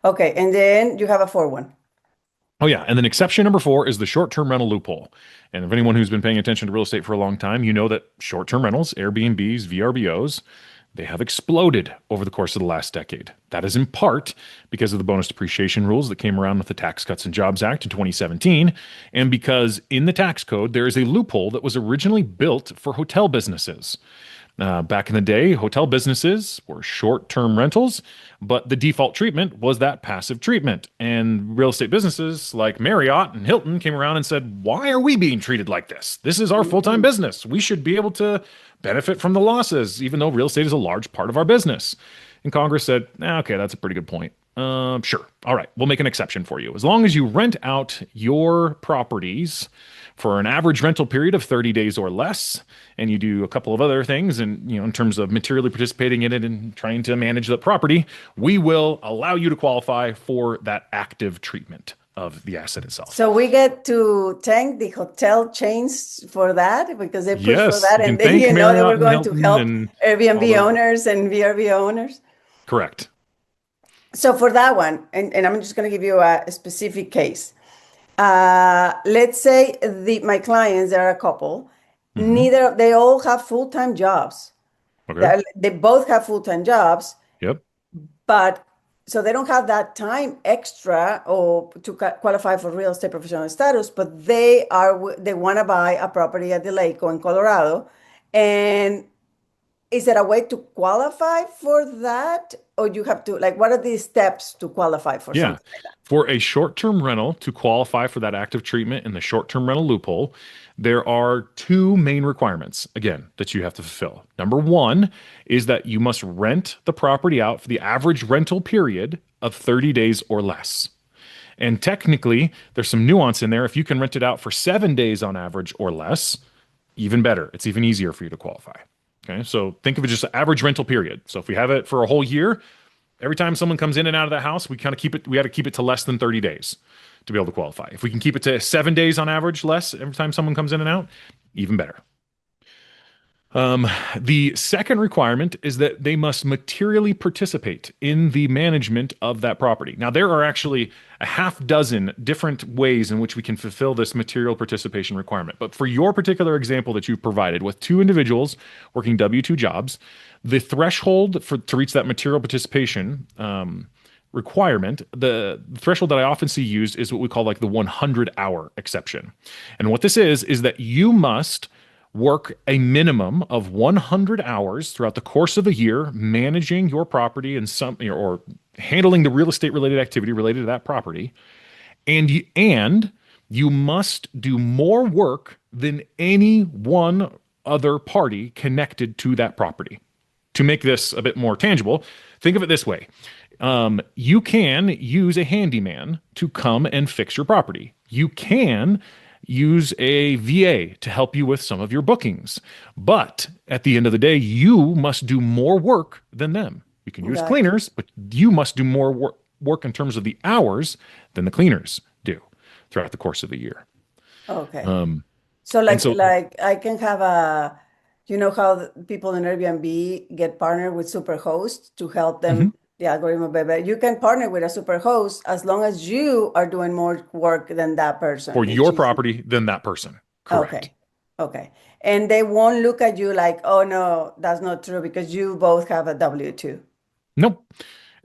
Okay, and then you have a fourth one. Oh yeah, and then exception number four is the short-term rental loophole. And if anyone who's been paying attention to real estate for a long time, you know that short-term rentals, Airbnbs, VRBOs, they have exploded over the course of the last decade. That is in part because of the bonus depreciation rules that came around with the Tax Cuts and Jobs Act in 2017, and because in the tax code there is a loophole that was originally built for hotel businesses. Back in the day, hotel businesses were short term rentals, but the default treatment was that passive treatment. And real estate businesses like Marriott and Hilton came around and said, why are we being treated like this? This is our full time Mhm. business. We should be able to benefit from the losses, even though real estate is a large part of our business. And Congress said, okay, that's a pretty good point. Sure. All right. We'll make an exception for you. As long as you rent out your properties for an average rental period of 30 days or less, and you do a couple of other things, and in terms of materially participating in it and trying to manage the property, we will allow you to qualify for that active treatment of the asset itself. So we get to thank the hotel chains for that because they push for Yes, that, you can and then thank they Marriott were and going to Hilton help and all Airbnb those. owners and VRBO owners. Correct. So for that one, and I'm just going to give you a specific case. Let's say my clients, they are a couple. Hmm. They all have full-time jobs. Okay. They both have full-time jobs, Yep. but so they don't have that time extra or to qualify for real estate professional status, but they want to buy a property at the lake or in Colorado. And is there a way to qualify for that? Or you have to, like, what are the steps to qualify for Yeah. something like that? For a short-term rental to qualify for that active treatment in the short-term rental loophole, there are two main requirements, again, that you have to fulfill. Number one is that you must rent the property out for the average rental period of 30 days or less. And technically, there's some nuance in there. If you can rent it out for 7 days on average or less, even better. It's even easier for you to qualify. Okay. So think of it just an average rental period. So if we have it for a whole year, every time someone comes in and out of the house, we kind of keep it, we had to keep it to less than 30 days to be able to qualify. If we can keep it to 7 days on average less every time someone comes in and out, even better. Um, the second requirement is that they must materially participate in the management of that property. Now, there are actually a half dozen different ways in which we can fulfill this material participation requirement. But for your particular example that you've provided with two individuals working W-2 jobs, the threshold to reach that material participation requirement, the threshold that I often see used is what we call like the 100-hour exception. And what this is that you must work a minimum of 100 hours throughout the course of a year managing your property and some or handling the real estate related activity related to that property, and you must do more work than any one other party connected to that property. To make this a bit more tangible, think of it this way. You can use a handyman to come and fix your property. You can use a VA to help you with some of your bookings. But at the end of the day, you must do more work than them. You can use Gotcha. cleaners, but you must do more work in terms of the hours than the cleaners do throughout the course of the year. Okay. Um, So and like so, like I can have you know how people in Airbnb get partnered with Superhost to help them mhm, the algorithm better. You can partner with a Superhost as long as you are doing more work than that for person, which your is property than that person. Correct. okay. Okay. And they won't look at you like, oh no, that's not true because you both have a W-2. Nope.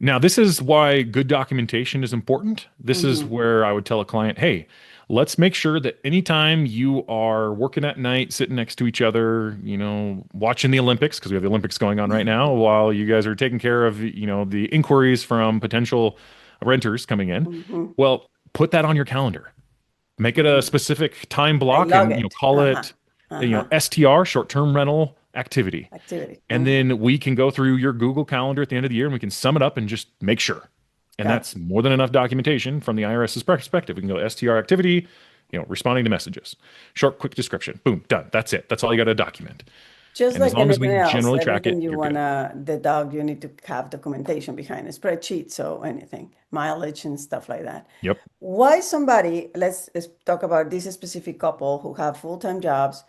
Now, this is why good documentation is important. This is Mm-hmm. where I would tell a client, hey, let's make sure that anytime you are working at night, sitting next to each other, watching the Olympics, because we have the Olympics going on right now, while you guys are taking care of, the inquiries from potential renters coming in, Mm-hmm. well, put that on your calendar. Make it a Mm-hmm. specific time Like block log and, it. call Uh-huh. it, Uh-huh. STR, short-term rental activity. Activity. And Mm-hmm. then we can go through your Google Calendar at the end of the year and we can sum it up and just make sure. And Got it. that's more than enough documentation from the IRS's perspective. We can go STR activity, responding to messages. Short, quick description. Boom, done. That's it. That's all you got to document. Just And as like long as anything we else, generally track everything it, you you're good. wanna deduct, you need to have documentation behind a spreadsheet, so anything, mileage and stuff like that. Yep. Why somebody, let's talk about this specific couple who have full-time jobs.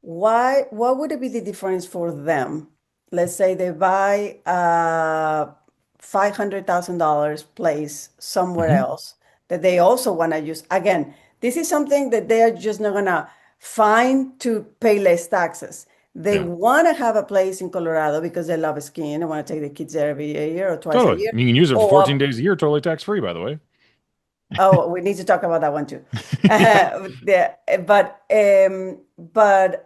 What would it be the difference for them? Let's say they buy a $500,000 place somewhere Hmm. else that they also want to use. Again, this is something that they are just not gonna find to pay less taxes. They Yeah, want to have a place in Colorado because they love skiing. They want to take the kids there every year or twice a totally. year. And you can use it for Or 14 days a year, totally tax free, by the way. oh, we need to talk about that one too. But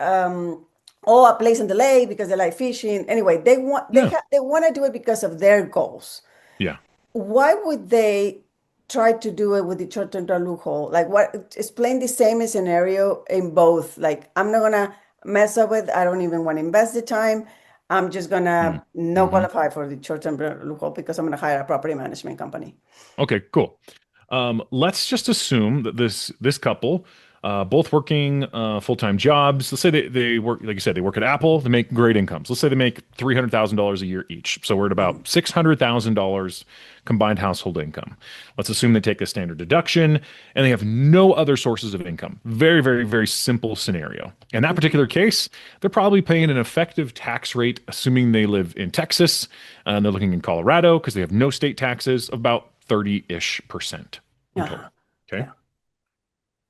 or a place in the lake because they like fishing. Anyway, Yeah, they want to do it because of their goals. yeah. Why would they try to do it with the short-term rental loophole? Like what, explain the same scenario in both. Like I'm not gonna mess up with, I don't even want to invest the time. I'm just gonna no Mm-hmm. qualify for the short-term rental loophole because I'm gonna hire a property management company. Okay, cool. Let's just assume that this couple, both working full-time jobs. Let's say they work, like you said, they work at Apple. They make great incomes. Let's say they make $300,000 a year each. So we're at Mhm. about $600,000 combined household income. Let's assume they take a standard deduction and they have no other sources of income. Very, very, very simple scenario. In that Mhm. particular case, they're probably paying an effective tax rate, assuming they live in Texas, and they're looking in Colorado because they have no state taxes, of about 30-ish% in Uh-huh. total. Okay. Yeah.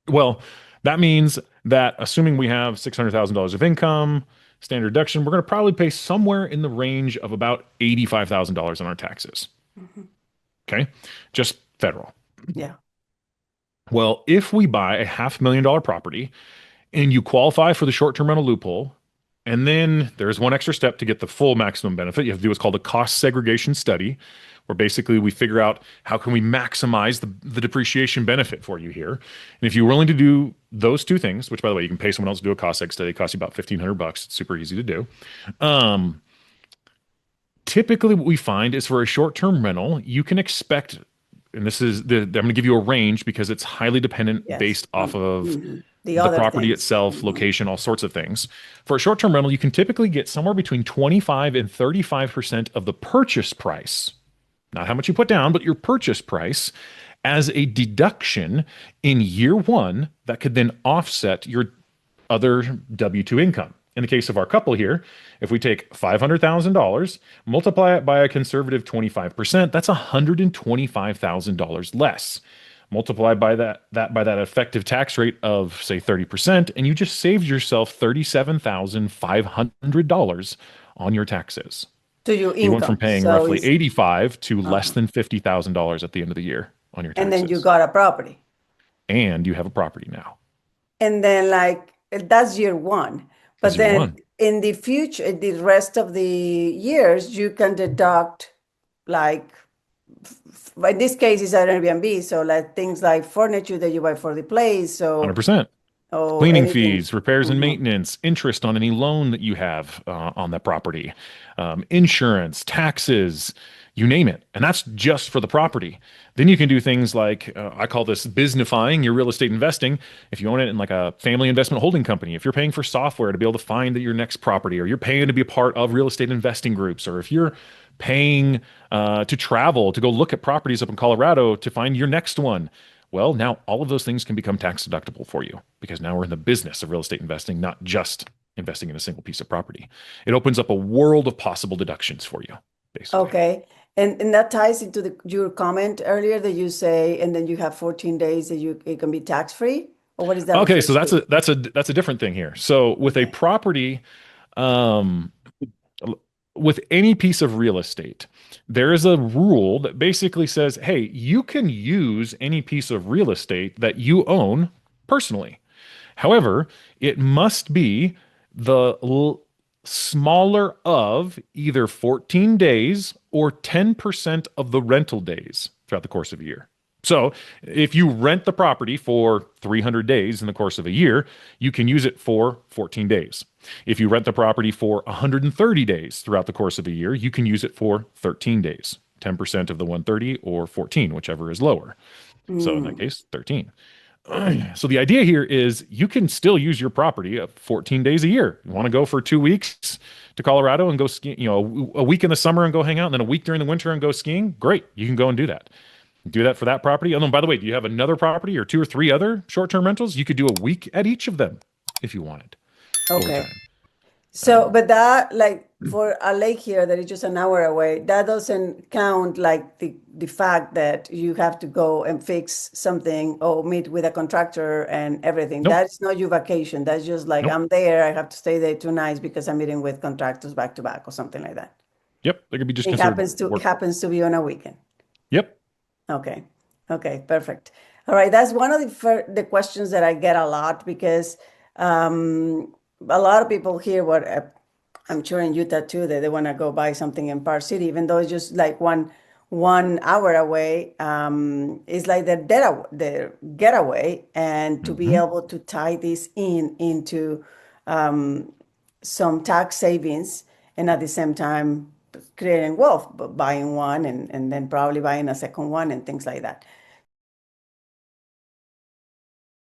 Well, that means that assuming we have $600,000 of income, standard deduction, we're going to probably pay somewhere in the range of about $85,000 on our taxes. Mhm. Okay. Just federal. Yeah. Well, if we buy a $500,000 property and you qualify for the short-term rental loophole, and then there's one extra step to get the full maximum benefit. You have to do what's called a cost segregation study, where basically we figure out how can we maximize the depreciation benefit for you here. And if you're willing to do those two things, which by the way, you can pay someone else to do a cost seg study, it costs you about $1,500. It's super easy to do. Um, Typically what we find is for a short-term rental, you can expect, and this is I'm going to give you a range because it's highly dependent Yes. based off of The the other property things. itself, location, all sorts of things. For a short-term rental, you can typically get somewhere between 25 and 35% of the purchase price, not how much you put down, but your purchase price, as a deduction in year one that could then offset your other W 2 income. In the case of our couple here, if we take $500,000, multiply it by a conservative 25%, that's $125,000 less. Multiply by that effective tax rate of say 30%, and you just saved yourself $37,500 on your taxes. To your You went from income. paying So roughly it's 85 to less uh-huh. than $50,000 at the end of the year on your And then you taxes. got a property. And you have a property now. And then like that's year one. That's But year then one. in the future, the rest of the years, you can deduct like in this case it's an Airbnb, so like things like furniture that you buy for the place, so 100%. or Cleaning anything. fees, repairs and Mhm. maintenance, interest on any loan that you have on that property, insurance, taxes, you name it. And that's just for the property. Then you can do things like I call this businessifying your real estate investing. If you own it in like a family investment holding company, if you're paying for software to be able to find your next property, or you're paying to be a part of real estate investing groups, or if you're paying to travel to go look at properties up in Colorado to find your next one. Well, now all of those things can become tax deductible for you because now we're in the business of real estate investing, not just investing in a single piece of property. It opens up a world of possible deductions for you, basically. Okay. And that ties into your comment earlier that you say, and then you have 14 days that you it can be tax free, or what does that Okay, so refers that's to? a different thing here. So with a Okay. property, um, with any piece of real estate, there is a rule that basically says, hey, you can use any piece of real estate that you own personally. However, it must be the smaller of either 14 days or 10% of the rental days throughout the course of a year. So, if you rent the property for 300 days in the course of a year, you can use it for 14 days. If you rent the property for 130 days throughout the course of a year, you can use it for 13 days, 10% of the 130 or 14, whichever is lower. So, in that Mm. case, 13. So the idea here is you can still use your property 14 days a year. You want to go for 2 weeks to Colorado and go skiing, a week in the summer and go hang out, and then a week during the winter and go skiing. Great. You can go and do that. Do that for that property. Oh, no, by the way, do you have another property or two or three other short-term rentals? You could do a week at each of them if you wanted over Okay. time. So, but that, like, for a lake here that is just an hour away, that doesn't count like the fact that you have to go and fix something or meet with a contractor and everything. Nope, That's not your vacation. That's just like nope. I'm there. I have to stay there 2 nights because I'm meeting with contractors back to back or something like that. Yep, that could be just It considered happens to work. be on a weekend. Yep. Okay. Okay, perfect. All right, that's one of the questions that I get a lot because a lot of people here, what I'm sure in Utah too, that they want to go buy something in Park City, even though it's just like one hour away. It's like their getaway, and to be Hmm. able to tie this into um, some tax savings, and at the same time creating wealth, buying one and then probably buying a second one and things like that.